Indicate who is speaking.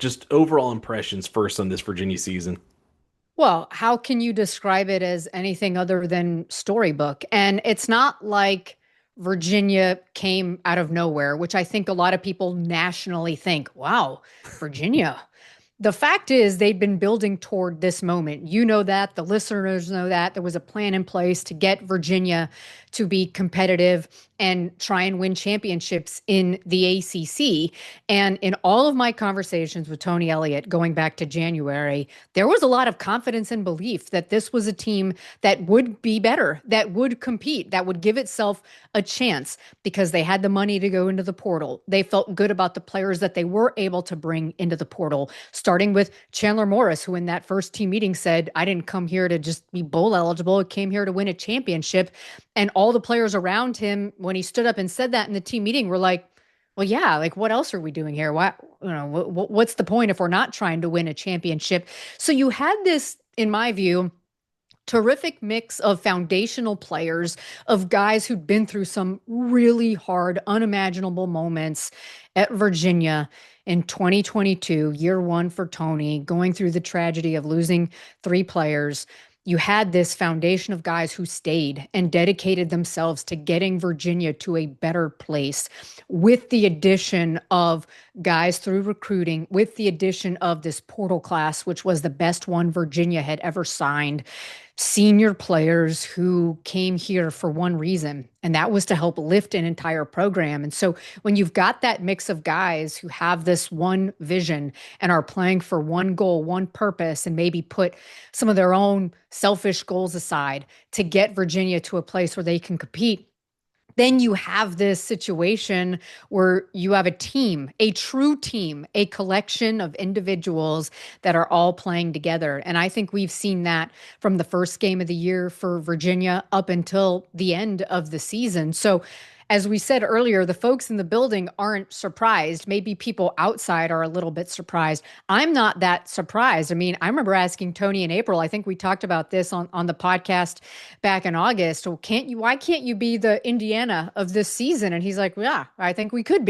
Speaker 1: just overall impressions first on this Virginia season.
Speaker 2: Well, how can you describe it as anything other than storybook? And it's not like Virginia came out of nowhere, which I think a lot of people nationally think, wow, Virginia. The fact is, they've been building toward this moment. You know that. The listeners know that. There was a plan in place to get Virginia to be competitive and try and win championships in the ACC. And in all of my conversations with Tony Elliott going back to January, there was a lot of confidence and belief that this was a team that would be better, that would compete, that would give itself a chance because they had the money to go into the portal. They felt good about the players that they were able to bring into the portal, starting with Chandler Morris, who in that first team meeting said, I didn't come here to just be bowl eligible. I came here to win a championship. And all the players around him, when he stood up and said that in the team meeting, were like, well, yeah, like what else are we doing here? Why, what's the point if we're not trying to win a championship? So you had this, in my view, terrific mix of foundational players, of guys who'd been through some really hard, unimaginable moments at Virginia in 2022, year one for Tony, going through the tragedy of losing three players. You had this foundation of guys who stayed and dedicated themselves to getting Virginia to a better place with the addition of guys through recruiting, with the addition of this portal class, which was the best one Virginia had ever signed, senior players who came here for one reason, and that was to help lift an entire program. And so when you've got that mix of guys who have this one vision and are playing for one goal, one purpose, and maybe put some of their own selfish goals aside to get Virginia to a place where they can compete, then you have this situation where you have a team, a true team, a collection of individuals that are all playing together. And I think we've seen that from the first game of the year for Virginia up until the end of the season. So, as we said earlier, the folks in the building aren't surprised. Maybe people outside are a little bit surprised. I'm not that surprised. I mean, I remember asking Tony in April, I think we talked about this on the podcast back in August. Well, why can't you be the Indiana of this season? And he's like, yeah, I think we could be.